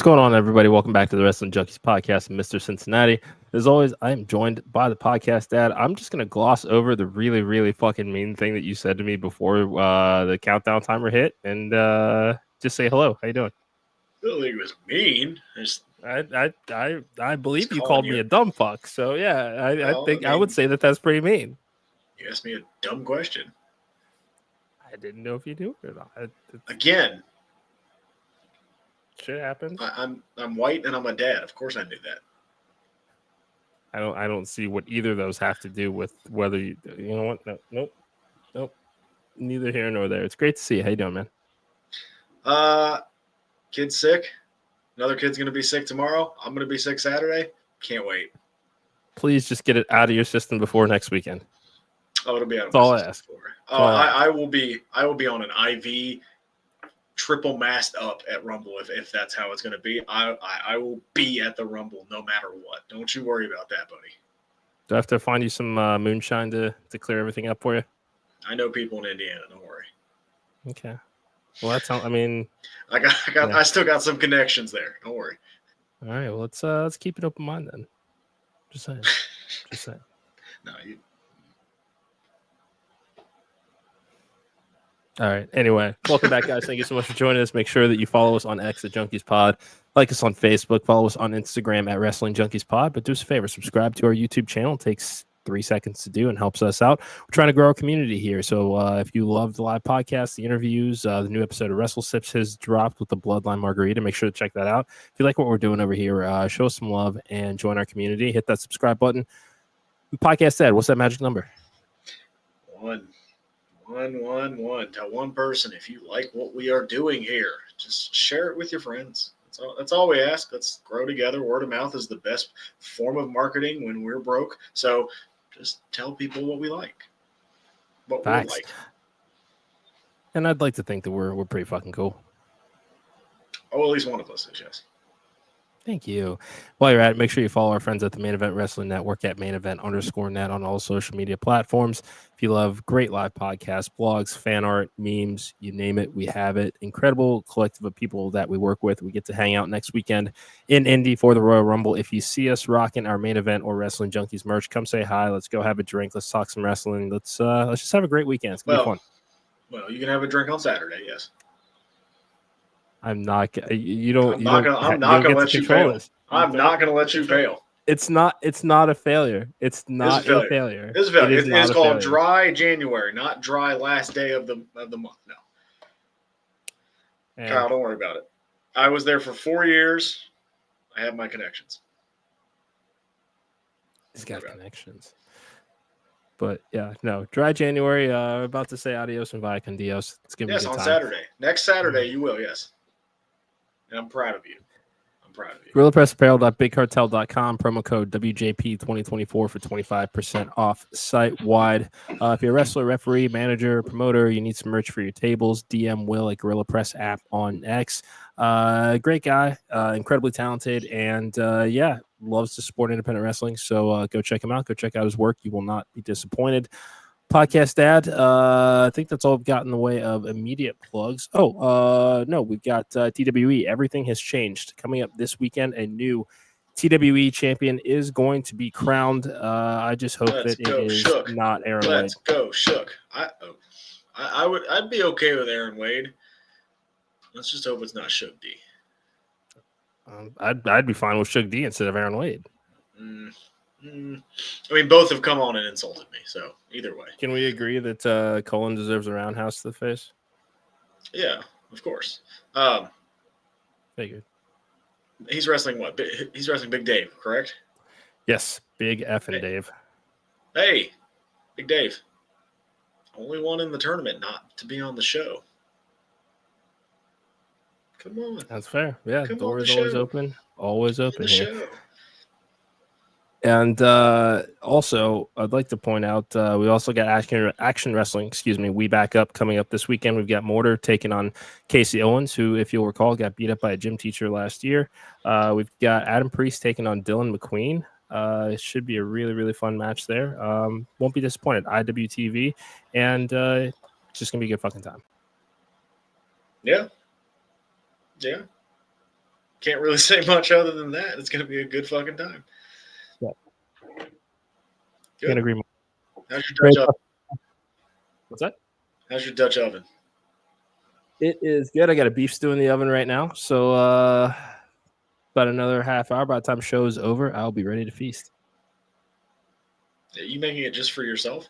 What's going on, everybody? Welcome back to the Wrestling Junkies podcast, Mr. Cincinnati. As always, I am joined by the podcast dad. I'm just going to gloss over the really, really fucking mean thing that you said to me before the countdown timer hit and just say hello. How you doing? I don't think it was mean. I believe you called me a dumb fuck. So, yeah, I would say that that's pretty mean. You asked me a dumb question. I didn't know if you knew it or not. Again. Shit happens. I'm white and I'm a dad. Of course I knew that. I don't see what either of those have to do with whether you know what? Nope. Neither here nor there. It's great to see you. How you doing, man? Kid's sick. Another kid's gonna be sick tomorrow. I'm gonna be sick Saturday. Can't wait. Please just get it out of your system before next weekend. Oh, it'll be out of my system. That's all I ask. I will be on an IV triple masked up at Rumble if that's how it's going to be. I will be at the Rumble no matter what. Don't you worry about that, buddy. Do I have to find you some moonshine to clear everything up for you? I know people in Indiana. Don't worry. Okay. Well, that's how. I mean, I still got some connections there. Don't worry. All right. Well, let's keep an open mind then. Just saying. No, you. All right. Anyway, welcome back, guys. Thank you so much for joining us. Make sure that you follow us on X at Junkies Pod, like us on Facebook, follow us on Instagram at Wrestling Junkies Pod. But do us a favor, subscribe to our YouTube channel. It takes 3 seconds to do and helps us out. We're trying to grow our community here. So if you love the live podcast, the interviews, the new episode of Wrestle Sips has dropped with the Bloodline Margarita. Make sure to check that out. If you like what we're doing over here, show us some love and join our community. Hit that subscribe button. Podcast Ed, what's that magic number? 1. Tell one person if you like what we are doing here. Just share it with your friends. That's all we ask. Let's grow together. Word of mouth is the best form of marketing when we're broke. So just tell people what we like. What we like. And I'd like to think that we're pretty fucking cool. Oh, at least one of us is, yes. Thank you. While you're at it, make sure you follow our friends at the Main Event Wrestling Network at mainevent_net on all social media platforms. If you love great live podcasts, blogs, fan art, memes, you name it, we have it. Incredible collective of people that we work with. We get to hang out next weekend in Indy for the Royal Rumble. If you see us rocking our Main Event or Wrestling Junkies merch, come say hi. Let's go have a drink. Let's talk some wrestling. Let's just have a great weekend. It's gonna be fun. Well, you can have a drink on Saturday, yes. I'm not going to let you fail. I'm not going to let you fail. It's not a failure. It's not a failure. It's a failure. It is called Dry January, not dry last day of the month. No. And Kyle, don't worry about it. I was there for 4 years. I have my connections. He's got connections. But yeah, no, Dry January. About to say adios and via con Dios. It's gonna be a good time. Yes, on Saturday. Next Saturday, you will. Yes. And I'm proud of you. GorillaPressApparel.BigCartel.com. Promo code WJP2024 for 25% off site-wide. If you're a wrestler, referee, manager, promoter, you need some merch for your tables, DM Will at Gorilla Press app on X. Great guy, incredibly talented, and loves to support independent wrestling. So go check him out. Go check out his work. You will not be disappointed. Podcast dad, I think that's all I've got in the way of immediate plugs. No, we've got TWE. Everything has changed. Coming up this weekend, a new TWE champion is going to be crowned. I just hope that it is not Aaron Wade. Let's go, Shook. I'd be okay with Aaron Wade. Let's just hope it's not Shook D. I'd be fine with Shook D instead of Aaron Wade. I mean, both have come on and insulted me, so either way. Can we agree that Cullen deserves a roundhouse to the face? Yeah, of course. Figured. He's wrestling what? He's wrestling Big Dave, correct? Yes, Big F and Dave. Hey, Big Dave. Only one in the tournament not to be on the show. Come on. That's fair. Yeah, the door is always open. Always open here. Show. And also, I'd like to point out we also got Action Wrestling, We Back Up coming up this weekend. We've got Mortar taking on Casey Owens, who, if you'll recall, got beat up by a gym teacher last year. We've got Adam Priest taking on Dylan McQueen. It should be a really, really fun match there. Won't be disappointed. IWTV. And it's just going to be a good fucking time. Yeah. Yeah. Can't really say much other than that. It's going to be a good fucking time. Yeah. Good. Can't agree more. How's your Dutch oven? What's that? How's your Dutch oven? It is good. I got a beef stew in the oven right now. So about another half hour. By the time show is over, I'll be ready to feast. Are you making it just for yourself?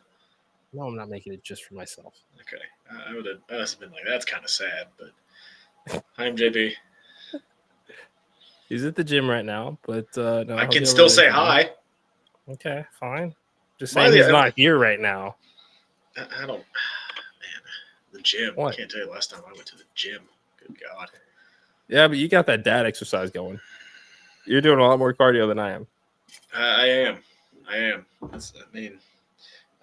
No, I'm not making it just for myself. Okay. I would have been like, that's kind of sad, but I'm JP. He's at the gym right now, but no, I can still say hi. Okay, fine. Just saying he's not here right now. I don't, man, the gym. What? I can't tell you the last time I went to the gym. Good God. Yeah, but you got that dad exercise going. You're doing a lot more cardio than I am. I am.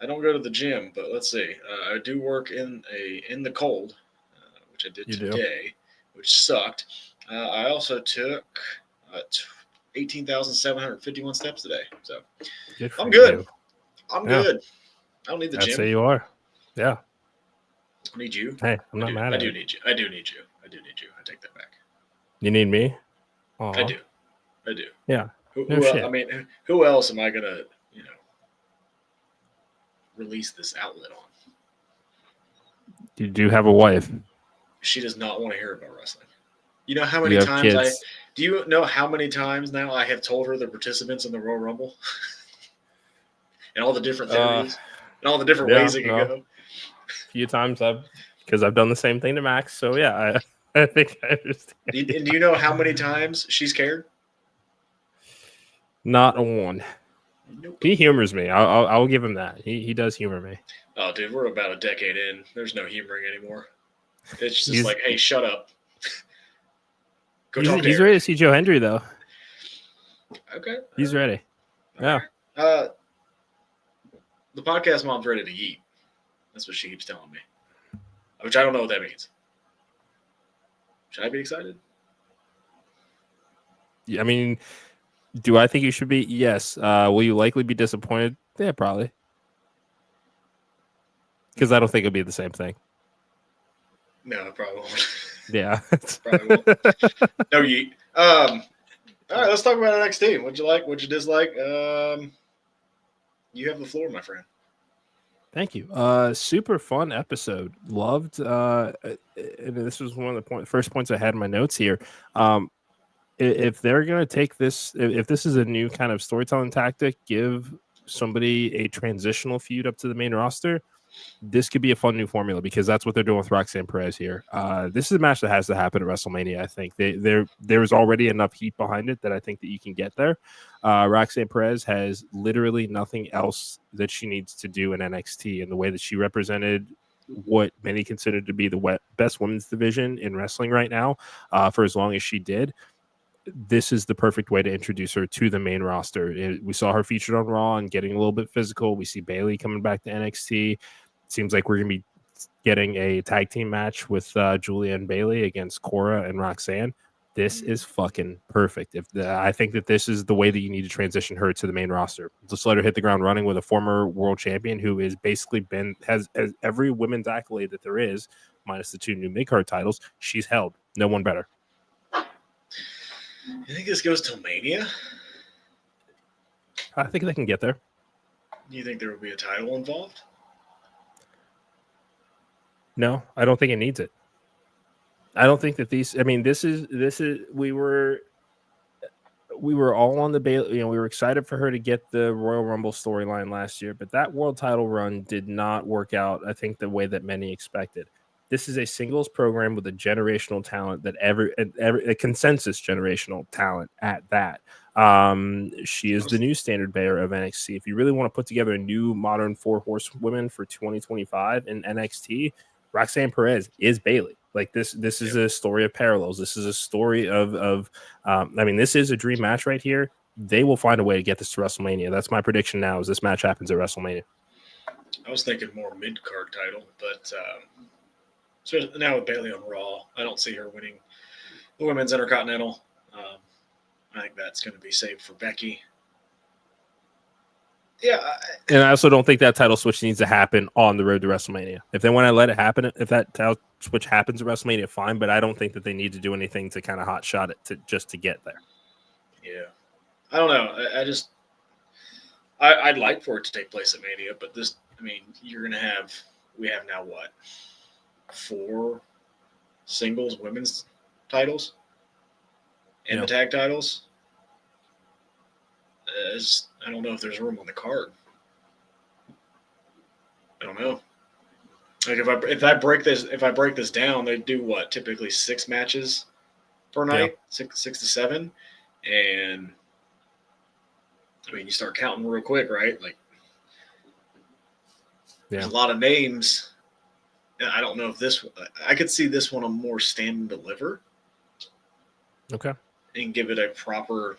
I don't go to the gym, but let's see. I do work in the cold, which I did today, which sucked. I also took 18,751 steps today. So I'm good. I'm good. I don't need the gym. I'd say you are. Yeah. I need you. Hey, I'm not mad at you. I do need you. I do need you. I take that back. You need me? Aww. I do. Yeah. Who else am I going to, release this outlet on? You do have a wife. She does not want to hear about wrestling. You know how many times do you know how many times now I have told her the participants in the Royal Rumble and all the different theories and all the different ways it could go? A few times because I've done the same thing to Max. So yeah, I think I understand. And do you know how many times she's cared? Not a one. Nope. He humors me. I'll give him that. He does humor me. Oh, dude, we're about a decade in. There's no humoring anymore. It's just like, hey, shut up. He's ready to see Joe Hendry, though. Okay. He's ready. Yeah. The podcast mom's ready to eat. That's what she keeps telling me. Which I don't know what that means. Should I be excited? Yeah, I mean, do I think you should be? Yes. Will you likely be disappointed? Yeah, probably. Because I don't think it'll be the same thing. No, I probably won't. Yeah. Probably won't. No yeet. All right, let's talk about NXT. What'd you like? What'd you dislike? You have the floor, my friend. Thank you. Super fun episode. Loved. And this was one of the first points I had in my notes here. If they're going to take this, if this is a new kind of storytelling tactic, give somebody a transitional feud up to the main roster, this could be a fun new formula because that's what they're doing with Roxanne Perez here. This is a match that has to happen at WrestleMania. I think there's already enough heat behind it that I think that you can get there. Roxanne Perez has literally nothing else that she needs to do in NXT, and the way that she represented what many consider to be the best women's division in wrestling right now for as long as she did. This is the perfect way to introduce her to the main roster. We saw her featured on Raw and getting a little bit physical. We see Bayley coming back to NXT. It seems like we're going to be getting a tag team match with Giulia and Bayley against Cora and Roxanne. This is fucking perfect. I think that this is the way that you need to transition her to the main roster. Just let her hit the ground running with a former world champion who is basically has every women's accolade that there is, minus the 2 new mid-card titles. She's held. No one better. You think this goes till Mania? I think they can get there. Do you think there will be a title involved? No, I don't think it needs it. I don't think that these. I mean, this is. We were all on the Bayley. We were excited for her to get the Royal Rumble storyline last year, but that world title run did not work out, I think, the way that many expected. This is a singles program with a generational talent that a consensus generational talent at that. She is the new standard bearer of NXT. If you really want to put together a new modern 4 horsewomen for 2025 in NXT, Roxanne Perez is Bayley. Like this is a story of parallels. This is a story of this is a dream match right here. They will find a way to get this to WrestleMania. That's my prediction now, is this match happens at WrestleMania. I was thinking more mid-card title, but so now with Bayley on Raw, I don't see her winning the Women's Intercontinental. I think that's going to be saved for Becky. Yeah. And I also don't think that title switch needs to happen on the road to WrestleMania. If they want to let it happen, if that which happens at WrestleMania, fine, but I don't think that they need to do anything to kind of hot shot it to get there. Yeah. I don't know. I'd like for it to take place at Mania, but you're going to have, we have now what? 4 singles women's titles and the tag titles. I don't know if there's room on the card. I don't know. Like if I break this down, they do what? Typically 6 matches per night, 6 to 7, and you start counting real quick, right? Like, there's a lot of names. I don't know if I could see this one a more stand and deliver. Okay. And give it a proper,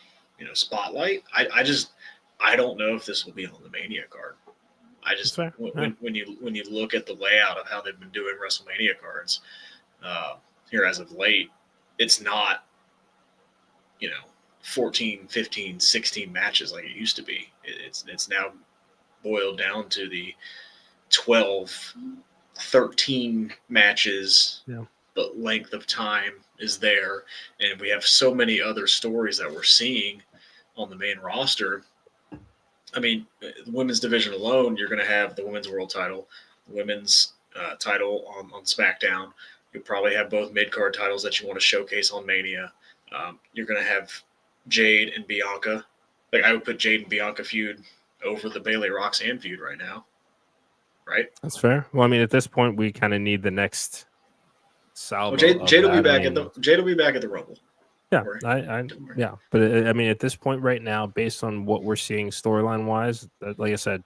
spotlight. I don't know if this will be on the Mania card. I just when you look at the layout of how they've been doing WrestleMania cards here as of late, it's not 14, 15, 16 matches like it used to be. It's now boiled down to the 12, 13 matches. Yeah. The length of time is there, and we have so many other stories that we're seeing on the main roster. The women's division alone, you're going to have the women's world title, the women's title on SmackDown. You'll probably have both mid-card titles that you want to showcase on Mania. You're going to have Jade and Bianca. Like, I would put Jade and Bianca feud over the Bayley Roxanne feud right now. Right? That's fair. Well, at this point, we kind of need the next salvo. Jade will be back at the Rumble. Yeah, yeah. But at this point right now, based on what we're seeing storyline wise, like I said,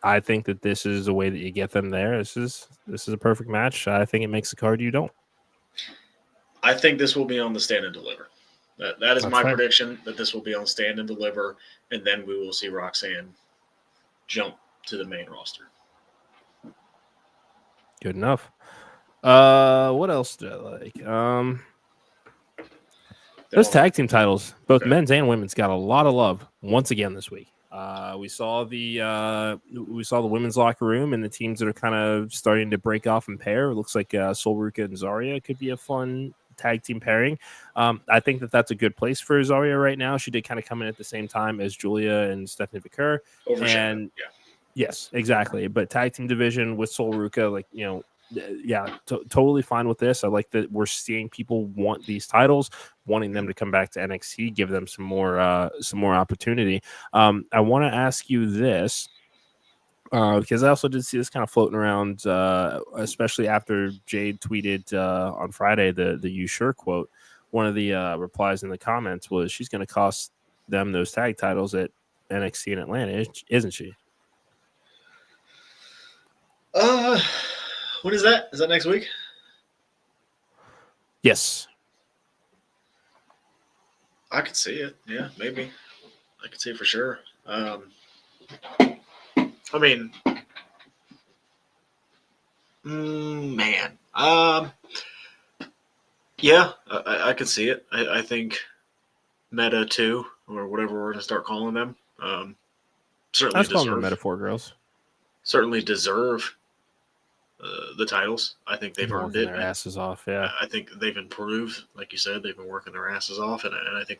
I think that this is a way that you get them there. This is a perfect match. I think it makes the card you don't. I think this will be on the Stand and Deliver. That is my prediction, that this will be on Stand and Deliver, and then we will see Roxanne jump to the main roster. Good enough. What else do I like? Those tag team titles, both men's and women's, got a lot of love once again this week. We saw the women's locker room and the teams that are kind of starting to break off and pair. It looks like Sol Ruca and Zarya could be a fun tag team pairing. I think that that's a good place for Zarya right now. She did kind of come in at the same time as Giulia and Stephanie Vaquer. And yes, exactly. But tag team division with Sol Ruca, totally fine with this. I like that we're seeing people want these titles, wanting them to come back to NXT, give them some more opportunity. I want to ask you this because I also did see this kind of floating around, especially after Jade tweeted on Friday the "You sure" quote. One of the replies in the comments was she's going to cost them those tag titles at NXT in Atlanta, isn't she? When is that? Is that next week? Yes. I could see it. Yeah, maybe. I could see it for sure. Man. Yeah, I could see it. I think Meta 2, or whatever we're going to start calling them, certainly deserve. Calling them Metaphor Girls. Certainly deserve the titles. I think they've earned it. Their asses off, yeah. I think they've improved. Like you said, they've been working their asses off, and I think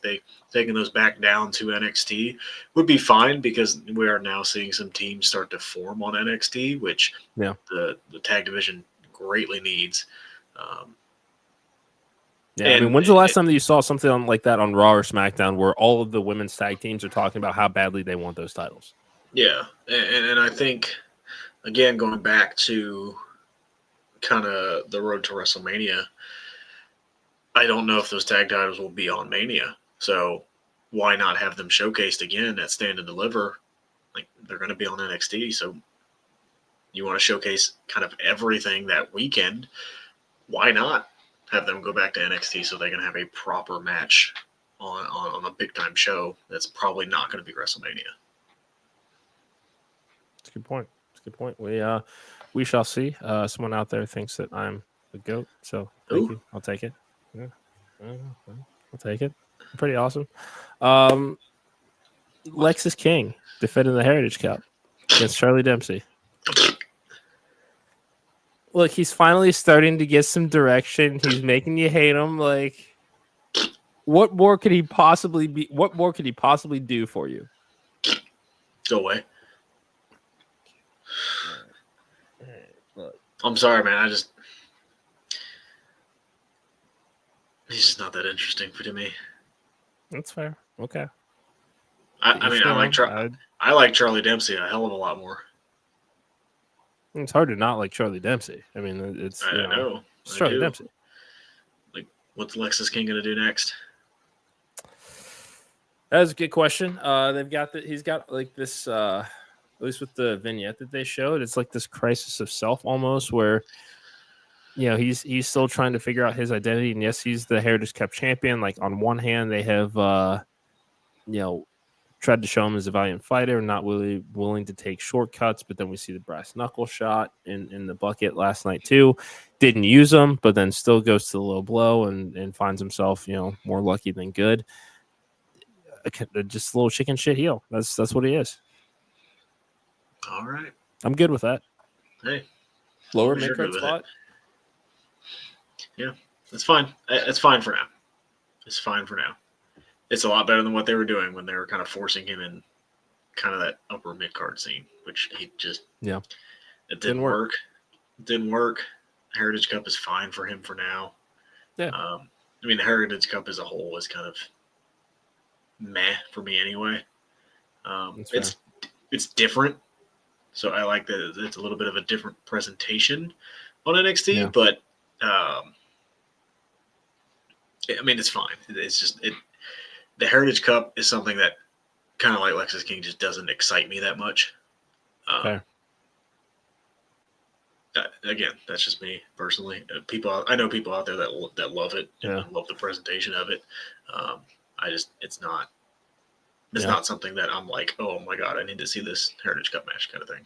taking those back down to NXT would be fine, because we are now seeing some teams start to form on NXT, which the tag division greatly needs. When's the last time that you saw something like that on Raw or SmackDown where all of the women's tag teams are talking about how badly they want those titles? Yeah, and I think, again, going back to kind of the road to WrestleMania, I don't know if those tag titles will be on Mania. So why not have them showcased again at Stand and Deliver? Like, they're going to be on NXT, so you want to showcase kind of everything that weekend. Why not have them go back to NXT so they can have a proper match on a big-time show that's probably not going to be WrestleMania? That's a good point. We shall see. Someone out there thinks that I'm the GOAT, so thank you. I'll take it. Yeah. I'll take it. Pretty awesome. Lexis King defending the Heritage Cup against Charlie Dempsey. Look, he's finally starting to get some direction. He's making you hate him. Like, what more could he possibly be? What more could he possibly do for you? Go away. All right, look. I'm sorry, man. He's just not that interesting to me. That's fair. Okay. I like Charlie Dempsey a hell of a lot more. It's hard to not like Charlie Dempsey. I mean, it's Charlie Dempsey. Like, what's Lexis King gonna do next? That's a good question. They've got he's got like this. At least with the vignette that they showed, it's like this crisis of self almost, where he's still trying to figure out his identity. And yes, he's the Heritage Cup champion. Like on one hand, they have tried to show him as a valiant fighter, not really willing to take shortcuts. But then we see the brass knuckle shot in the bucket last night too. Didn't use them, but then still goes to the low blow and finds himself more lucky than good. Just a little chicken shit heel. That's what he is. All right, I'm good with that. Hey, lower mid-card spot. Yeah, that's fine. It's fine for now. It's fine for now. It's a lot better than what they were doing when they were kind of forcing him in kind of that upper mid-card scene, which he just it didn't work. It didn't work. Heritage Cup is fine for him for now. Yeah. The Heritage Cup as a whole is kind of meh for me anyway. It's different, so I like that it's a little bit of a different presentation on NXT, but it's fine. It's just the Heritage Cup is something that kind of like Lexis King just doesn't excite me that much. Again, that's just me personally. I know people out there that love it and love the presentation of it. It's not something that I'm like, oh my god, I need to see this Heritage Cup match kind of thing.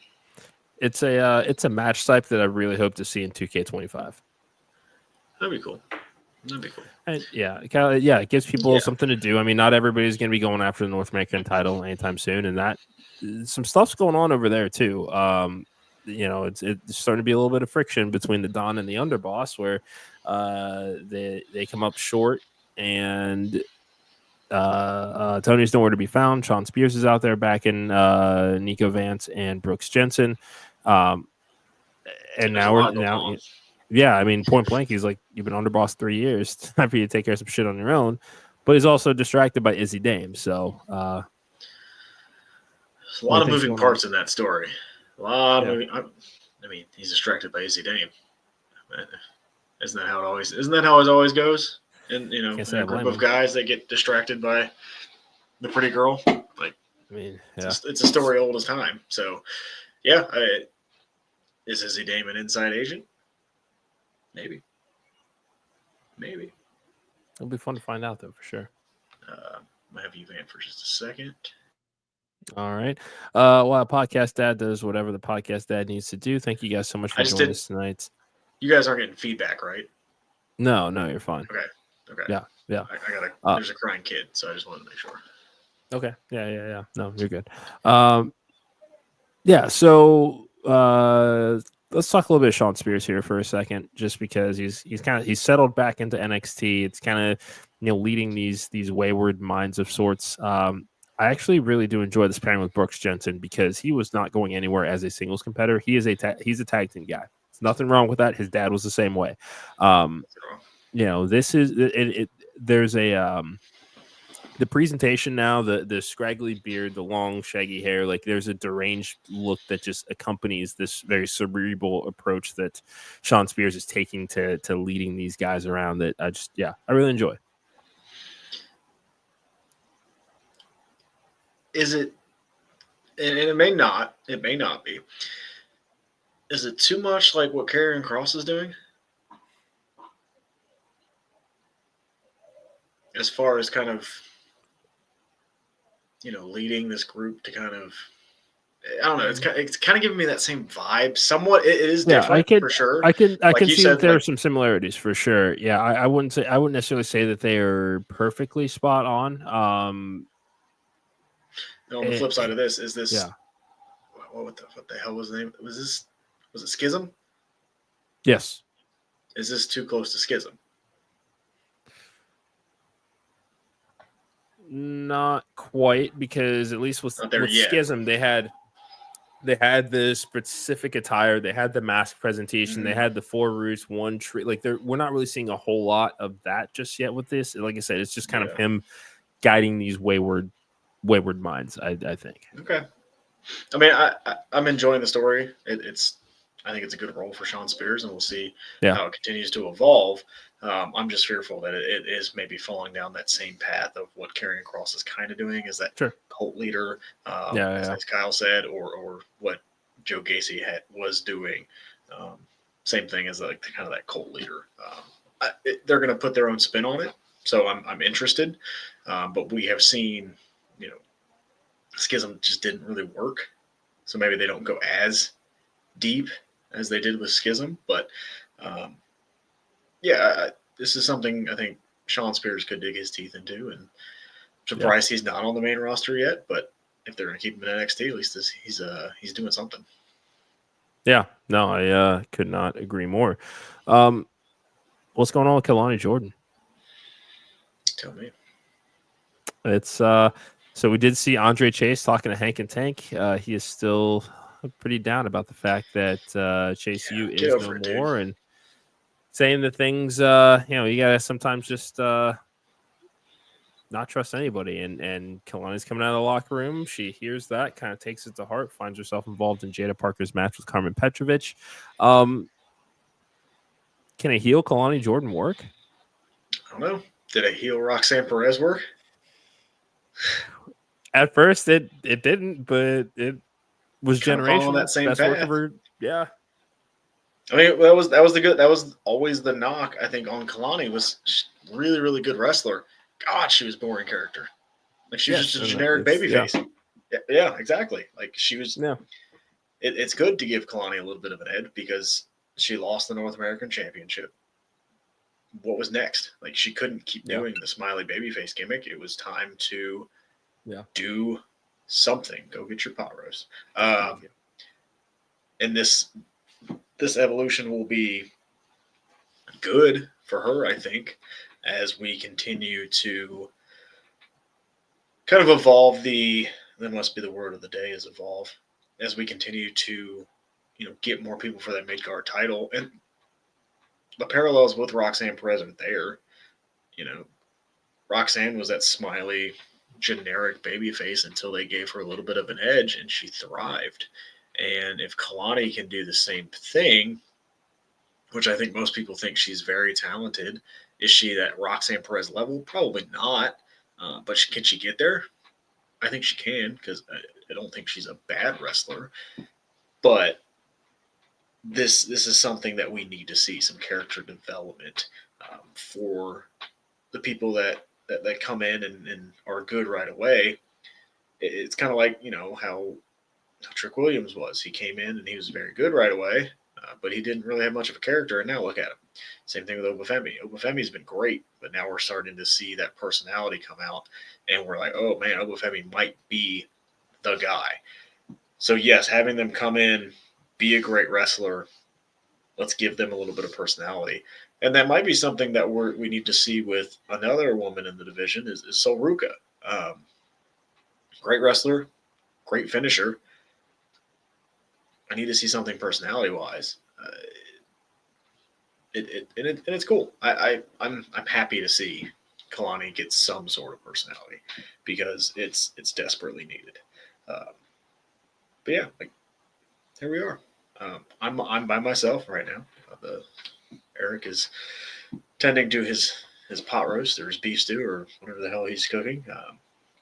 It's a match type that I really hope to see in 2K25. That'd be cool. And it gives people something to do. I mean, not everybody's going to be going after the North American title anytime soon, and that some stuff's going on over there too. It's starting to be a little bit of friction between the Don and the Underboss, where they come up short, and Tony's nowhere to be found. Sean Spears is out there backing Nico Vance and Brooks Jensen, and point blank, he's like, you've been Underboss 3 years. It's time for you to take care of some shit on your own. But he's also distracted by Izzy Dame. So there's a lot of moving parts in that story. He's distracted by Izzy Dame. Isn't that how it always goes? And in a group of guys that get distracted by the pretty girl. It's a story old as time. So is Izzy Dame an inside agent? Maybe. It'll be fun to find out, though, for sure. Might have you vamp for just a second. All right. Well, Podcast Dad does whatever the Podcast Dad needs to do. Thank you guys so much for joining us tonight. You guys aren't getting feedback, right? No, you're fine. Okay. Yeah. There's a crying kid, so I just wanted to make sure. Okay. Yeah. No, you're good. So let's talk a little bit of Sean Spears here for a second, just because he's settled back into NXT. It's kind of leading these wayward minds of sorts. I actually really do enjoy this pairing with Brooks Jensen, because he was not going anywhere as a singles competitor. He's a tag team guy. There's nothing wrong with that. His dad was the same way. This is it. There's a the presentation now, the scraggly beard, the long shaggy hair, like there's a deranged look that just accompanies this very cerebral approach that Sean Spears is taking to leading these guys around, that I really enjoy. Is it, and it may not be, is it too much like what Karrion Kross is doing? As far as kind of, leading this group to kind of, I don't know, it's kind of giving me that same vibe. Somewhat, it is different for sure. I can see that there are some similarities for sure. Yeah, I wouldn't necessarily say that they are perfectly spot on. On the flip side of this is this. Yeah. What the hell was the name? Was it Schism? Yes. Is this too close to Schism? Not quite, because at least with Not there yet. Schism, they had the specific attire, they had the mask presentation, they had the 4 roots, 1 tree. Like we're not really seeing a whole lot of that just yet with this. Like I said, it's just kind of him guiding these wayward minds. I think. Okay. I mean, I'm enjoying the story. I think it's a good role for Sean Spears, and we'll see how it continues to evolve. I'm just fearful that it is maybe falling down that same path of what Karrion Kross is kind of doing, is that cult leader, as Kyle said, or what Joe Gacy was doing. Same thing as like kind of that cult leader. They're going to put their own spin on it, so I'm interested. But we have seen, Schism just didn't really work, so maybe they don't go as deep as they did with Schism. But this is something I think Sean Spears could dig his teeth into, and I'm surprised he's not on the main roster yet. But if they're going to keep him in NXT, at least he's doing something. Yeah, no, I could not agree more. What's going on with Kelani Jordan? Tell me. It's so we did see Andre Chase talking to Hank and Tank. He is still pretty down about the fact that Chase U is no more, and saying the things you gotta sometimes just not trust anybody. And Kelani's coming out of the locker room. She hears that, kind of takes it to heart, finds herself involved in Jada Parker's match with Carmen Petrovich. Can a heel Kelani Jordan work? I don't know. Did a heel Roxanne Perez work? At first, it didn't, but it was generational. That same best path. Work of her, yeah. I mean, that was always the knock, I think, on Kelani, was really, really good wrestler. God, she was boring character. Like, she was just a generic babyface. Yeah, exactly. Like, she was. Yeah. It's good to give Kelani a little bit of an edge, because she lost the North American Championship. What was next? Like, she couldn't keep doing the smiley babyface gimmick. It was time to do something. Go get your pot roast. And this evolution will be good for her, I think, as we continue to kind of evolve that must be the word of the day, is evolve, as we continue to, get more people for that mid-card title. And the parallels with Roxanne Perez are there. Roxanne was that smiley, generic babyface until they gave her a little bit of an edge, and she thrived. And if Kelani can do the same thing, which I think most people think she's very talented, is she that Roxanne Perez level? Probably not. But can she get there? I think she can, because I don't think she's a bad wrestler. But this is something that we need to see, some character development for the people that come in and are good right away. It's kind of like, how Trick Williams was. He came in and he was very good right away, but he didn't really have much of a character, and now look at him. Same thing with Oba Femi. Oba Femi's been great, but now we're starting to see that personality come out, and we're like, oh man, Oba Femi might be the guy. So yes, having them come in, be a great wrestler, let's give them a little bit of personality. And that might be something that we need to see with another woman in the division, is Sol Ruca. Great wrestler, great finisher. I need to see something personality-wise. And it's cool. I'm happy to see Kelani get some sort of personality, because it's desperately needed. But yeah, like, here we are. I'm by myself right now. Eric is tending to his pot roast or his beef stew or whatever the hell he's cooking.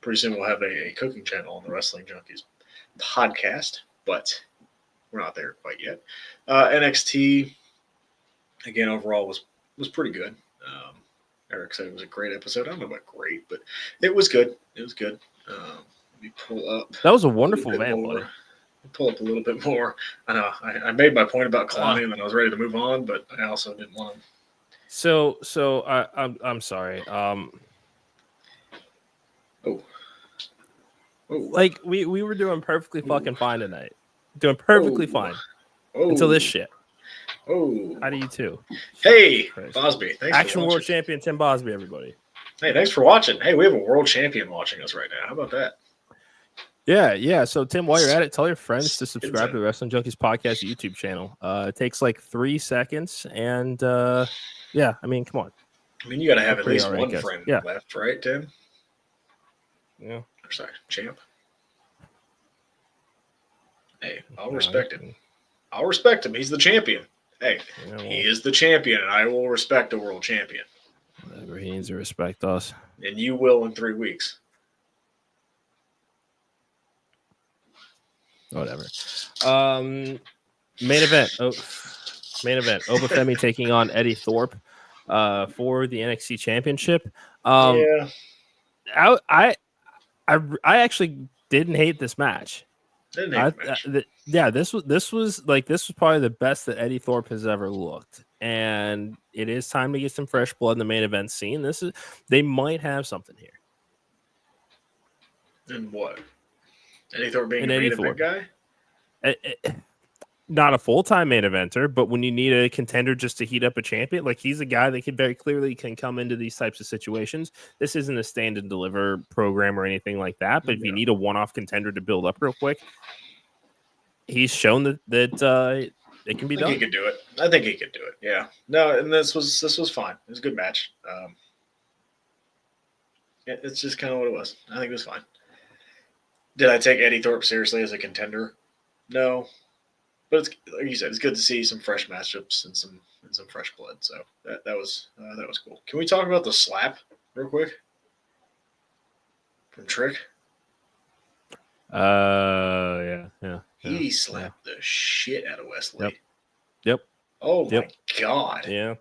Pretty soon we'll have a cooking channel on the Wrestling Junkies podcast, but we're not there quite yet. NXT, again, overall was pretty good. Eric said it was a great episode. I don't know about great, but it was good. It was good. Let me pull up. That was a wonderful van, buddy. Pull up a little bit more. I know I made my point about Kelani, and then I was ready to move on, but I also didn't want to. So I'm sorry. Like we were doing perfectly fucking fine tonight. Doing perfectly fine until this shit. Oh, How do you too? hey, Christ. Bosby. Thanks Action for World watching. Champion Tim Bosby, everybody. Hey, thanks for watching. Hey, we have a world champion watching us right now. How about that? Yeah. So Tim, while you're at it, tell your friends to subscribe to the Wrestling Junkies Podcast YouTube channel. It takes like 3 seconds, and yeah, I mean, come on. I mean, you got to have at Pretty least alright, one guys. friend Yeah. left, right, Tim? Yeah. Or sorry, champ. Hey, I'll respect him. I'll respect him. He's the champion. Hey, he is the champion, and I will respect a world champion. Whatever, he needs to respect us. And you will in 3 weeks. Whatever. Main event. Main event. Oba Femi taking on Eddy Thorpe for the NXT Championship. Yeah. I actually didn't hate this match. Didn't hate the match. Yeah, this was probably the best that Eddy Thorpe has ever looked, and it is time to get some fresh blood in the main event scene. They might have something here. And what? Eddy Thorpe being a main event guy? Not a full-time main eventer, but when you need a contender just to heat up a champion, like he's a guy that very clearly can come into these types of situations. This isn't a stand and deliver program or anything like that, but if you need a one-off contender to build up real quick, he's shown that it can be done. He could do it. I think he could do it. Yeah. No, and this was fine. It was a good match. It's just kind of what it was. I think it was fine. Did I take Eddy Thorpe seriously as a contender? No. But it's, like you said, it's good to see some fresh matchups and some fresh blood. So that was cool. Can we talk about the slap real quick from Trick? Yeah. He slapped the shit out of Wesley. Yep. Oh my god. Yeah.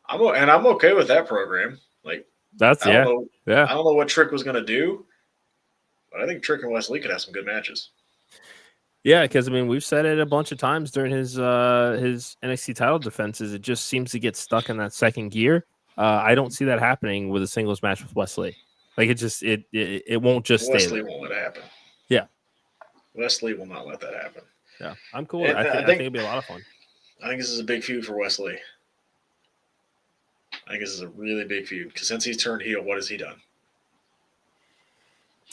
I'm okay with that program. Like I don't know what Trick was gonna do, but I think Trick and Wesley could have some good matches. Yeah, because I mean we've said it a bunch of times during his NXT title defenses. It just seems to get stuck in that second gear. I don't see that happening with a singles match with Wesley. Like it won't just stay there. Wesley won't let it happen. Yeah, Wesley will not let that happen. Yeah, I'm cool. I think it'd be a lot of fun. I think this is a big feud for Wesley. I think this is a really big feud because since he's turned heel, what has he done?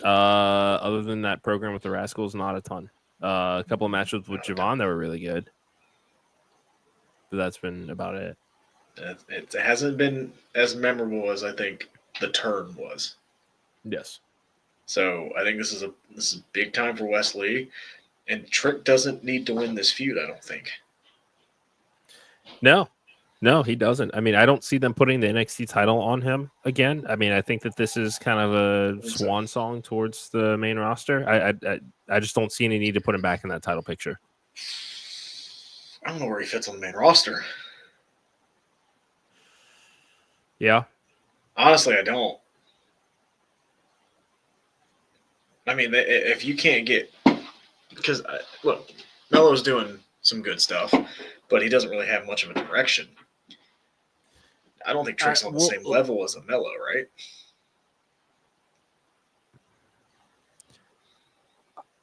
Other than that program with the Rascals, not a ton. A couple of matches with Javon that were really good, but that's been about it. It hasn't been as memorable as I think the turn was. Yes. So I think this is big time for Wesley, and Trick doesn't need to win this feud. I don't think. No, he doesn't. I mean, I don't see them putting the NXT title on him again. I mean, I think that this is kind of a swan song towards the main roster. I just don't see any need to put him back in that title picture. I don't know where he fits on the main roster. Yeah. Honestly, I don't. I mean, if you can't get... Because, look, Melo's doing some good stuff, but he doesn't really have much of a direction. I don't think Trick's on the same level as a Melo, right?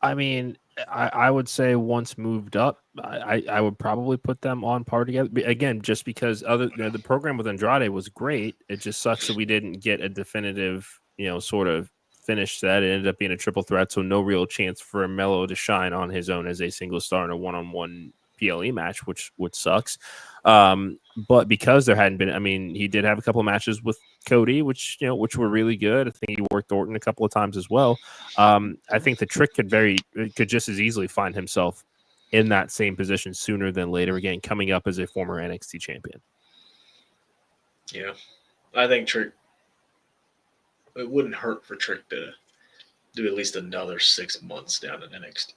I mean, I would say once moved up, I would probably put them on par together. Again, just because the program with Andrade was great. It just sucks that we didn't get a definitive, sort of finish that. It ended up being a triple threat, so no real chance for Melo to shine on his own as a single star in a one-on-one PLE match, which sucks. But because there hadn't been, I mean, he did have a couple of matches with Cody, which were really good. I think he worked Orton a couple of times as well. I think the Trick could just as easily find himself in that same position sooner than later, again, coming up as a former NXT champion. Yeah. I think Trick, it wouldn't hurt for Trick to do at least another 6 months down in NXT.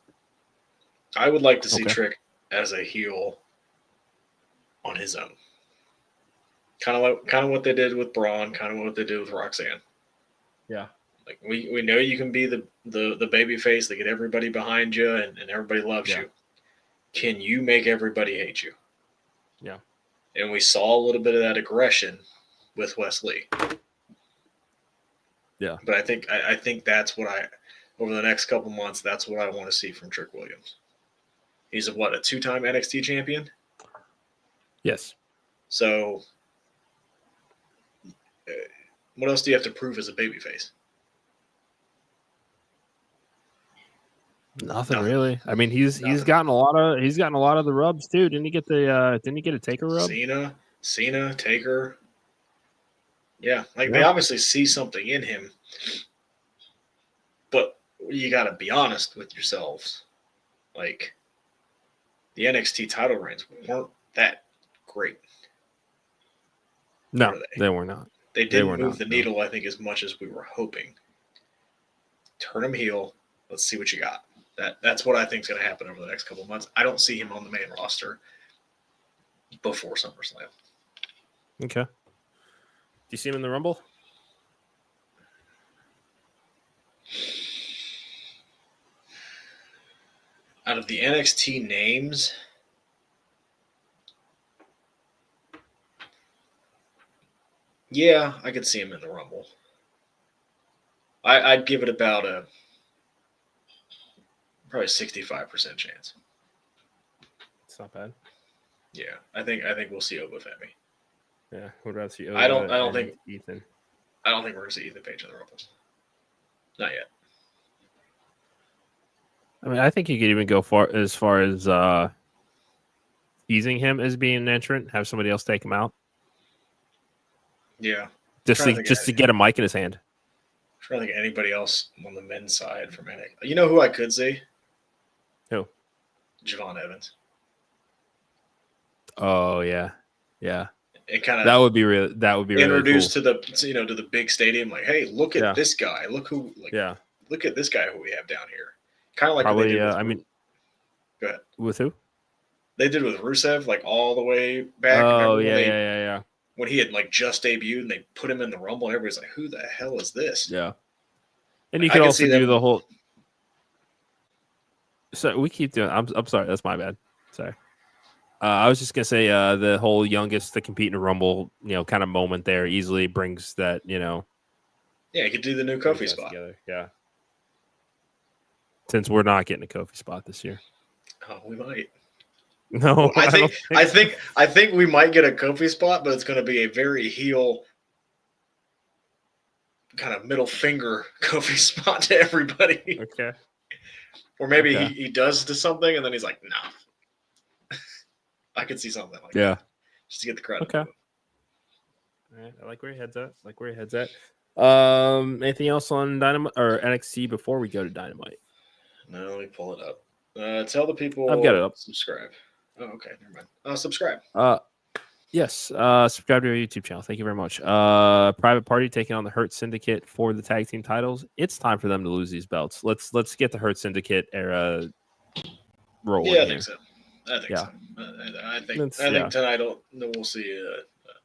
I would like to see Trick as a heel on his own. Kind of what they did with Braun, kind of what they did with Roxanne. Yeah. Like we know you can be the baby face that get everybody behind you and everybody loves you. Can you make everybody hate you? Yeah. And we saw a little bit of that aggression with Wesley. Yeah. But I think that's what over the next couple months, that's what I want to see from Trick Williams. He's a 2-time NXT champion? Yes. So, what else do you have to prove as a babyface? Nothing really. I mean, he's gotten a lot of the rubs too. Didn't he get a Taker rub? Cena, Taker. Yeah, they obviously see something in him, but you got to be honest with yourselves. Like, the NXT title reigns weren't that great. No, they were not. They didn't move the needle, I think, as much as we were hoping. Turn him heel. Let's see what you got. That's what I think is going to happen over the next couple of months. I don't see him on the main roster before SummerSlam. Okay. Do you see him in the Rumble? Out of the NXT names, yeah, I could see him in the Rumble. I'd give it about probably 65% chance. It's not bad. Yeah, I think we'll see Oba Femi. Yeah, would rather see Oba. I don't think Ethan. I don't think we're gonna see Ethan Page in the Rumble. Not yet. I mean, I think you could even go as far as easing him as being an entrant, have somebody else take him out. Yeah, just to get a mic in his hand. I'm trying to think of anybody else on the men's side from NXT. You know who I could see? Who? Javon Evans. Oh yeah. It kind of that would be introduced really cool. to the big stadium. Like, hey, look at this guy. Look at this guy who we have down here. Kind of like probably. Go ahead. With who? They did with Rusev, like all the way back. Oh yeah. When he had like just debuted and they put him in the Rumble, and everybody's like, "Who the hell is this?" Yeah. And you could also do the whole. So we keep doing. I'm sorry. That's my bad. Sorry. I was just gonna say the whole youngest to compete in a Rumble, kind of moment there easily brings that, Yeah, you could do the new Kofi spot. Together. Yeah. Since we're not getting a Kofi spot this year. Oh, we might. No, I think we might get a Kofi spot, but it's going to be a very heel, kind of middle finger Kofi spot to everybody. Okay. Or maybe he does to something, and then he's like, "Nah." I could see something like that. Just to get the credit. Okay. All right. I like where your head's at. Anything else on Dynamite or NXT before we go to Dynamite? No, let me pull it up. Tell the people. I've got it up. Subscribe. Oh, okay. Never mind. Subscribe. Yes. Subscribe to our YouTube channel. Thank you very much. Private Party taking on the Hurt Syndicate for the tag team titles. It's time for them to lose these belts. Let's get the Hurt Syndicate era rolling. Yeah, I think so. I think tonight we'll see a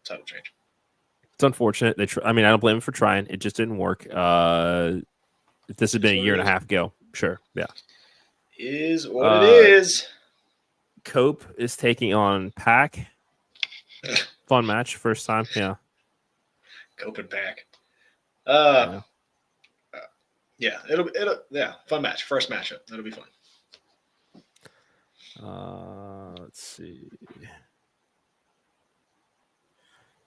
title change. It's unfortunate. I don't blame them for trying. It just didn't work. If this had been a year and a half ago, sure. Yeah. Is what it is. Cope is taking on Pac. Fun match, first time. Yeah. Cope and Pac. Yeah, it'll fun match. First matchup. That'll be fun. Let's see.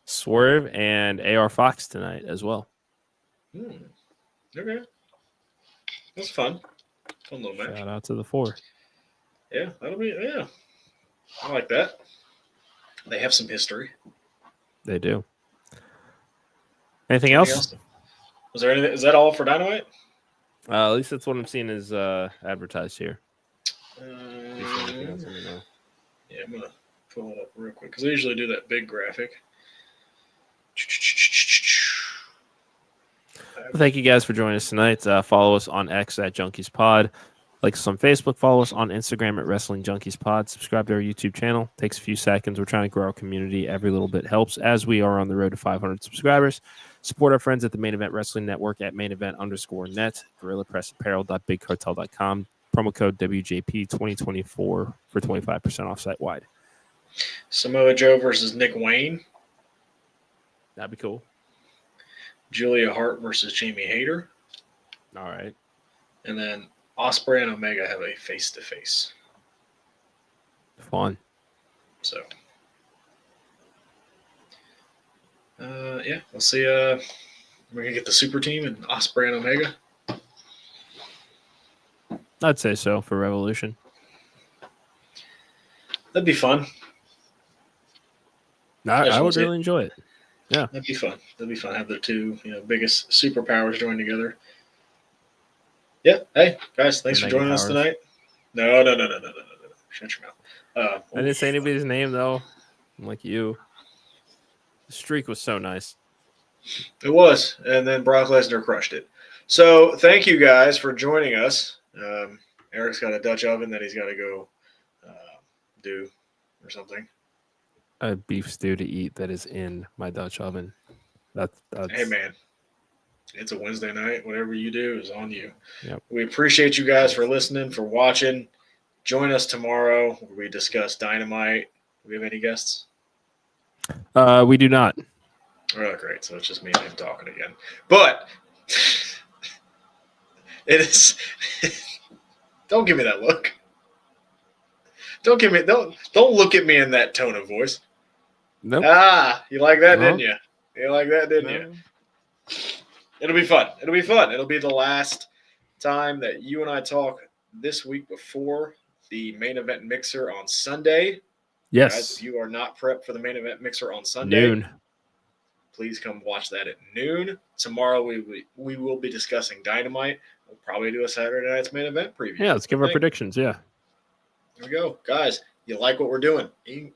Swerve and AR Fox tonight as well. Okay. That's fun. Fun little match. Shout out to the 4. Yeah, that'll be I like that. They have some history. They do. Anything else? Was there anything? Is that all for Dynamite? At least that's what I'm seeing is advertised here. Yeah, I'm gonna pull it up real quick because I usually do that big graphic. Well, thank you guys for joining us tonight. Follow us on X at Junkies Pod. Like us on Facebook. Follow us on Instagram at Wrestling Junkies Pod. Subscribe to our YouTube channel. Takes a few seconds. We're trying to grow our community. Every little bit helps as we are on the road to 500 subscribers. Support our friends at the Main Event Wrestling Network at mainevent_net. GorillaPressApparel.BigCartel.com. Promo code WJP2024 for 25% off site wide. Samoa Joe versus Nick Wayne. That'd be cool. Julia Hart versus Jamie Hayter. All right. And then Ospreay and Omega have a face-to-face. Fun. So Yeah, we'll see. We're gonna get the super team and Osprey and Omega. I'd say so for Revolution. That'd be fun. I would really enjoy it. Yeah, that'd be fun. Have the two biggest superpowers join together. Yeah. Hey guys, thanks for joining us tonight. No. Shut your mouth. I didn't say anybody's name though. I'm like you. The streak was so nice. It was, and then Brock Lesnar crushed it. So thank you guys for joining us. Eric's got a Dutch oven that he's got to go do or something. A beef stew to eat that is in my Dutch oven. That's... Hey man, it's a Wednesday night. Whatever you do is on you. Yep. We appreciate you guys for listening, for watching. Join us tomorrow where we discuss Dynamite. Do we have any guests? We do not. Oh, great. So it's just me and him talking again. But it is. Don't give me that look. Don't look at me in that tone of voice. Nope. You like that, didn't you? You like that, didn't you? It'll be fun. It'll be the last time that you and I talk this week before the main event mixer on Sunday. Yes. Guys, if you are not prepped for the main event mixer on Sunday, noon. Please come watch that at noon. Tomorrow we will be discussing Dynamite. We'll probably do a Saturday night's main event preview. Yeah, let's give our predictions. Yeah. There we go. Guys, you like what we're doing?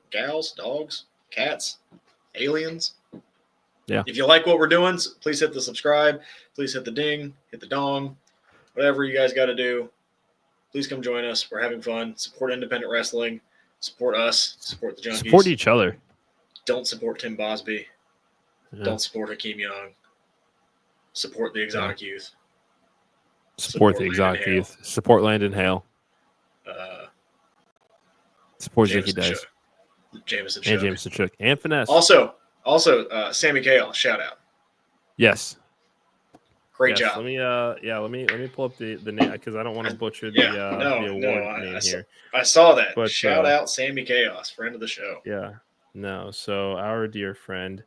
Gals, dogs, cats, aliens. Yeah. If you like what we're doing, please hit the subscribe. Please hit the ding, hit the dong, whatever you guys got to do. Please come join us. We're having fun. Support independent wrestling. Support us. Support the Junkies. Support each other. Don't support Tim Bosby. Yeah. Don't support Hakeem Young. Support the Exotic Youth. Support the Exotic Youth. Support Landon Hale. Support Zicky Dice. Jameson and Jameson Shook. And Finesse. Also, Sammy Chaos, shout out. Yes. Great job. Let me pull up the name because I don't want to butcher the award name here. I saw that. But shout out Sammy Chaos, friend of the show. Yeah. No. So our dear friend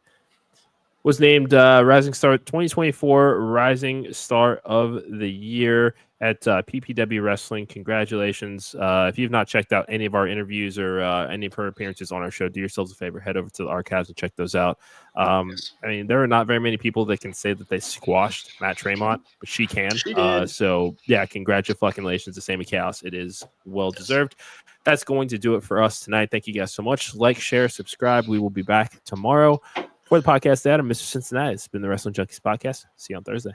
was named Rising Star 2024 Rising Star of the Year at PPW Wrestling. Congratulations. If you've not checked out any of our interviews or any of her appearances on our show, do yourselves a favor, head over to the archives and check those out. Yes. I mean, there are not very many people that can say that they squashed Matt Tremont, but she can. She did. So, yeah, congratulations to Sammy Chaos. It is well-deserved. That's going to do it for us tonight. Thank you guys so much. Like, share, subscribe. We will be back tomorrow. For the podcast, Adam, Mr. Cincinnati, it's been the Wrestling Junkies podcast. See you on Thursday.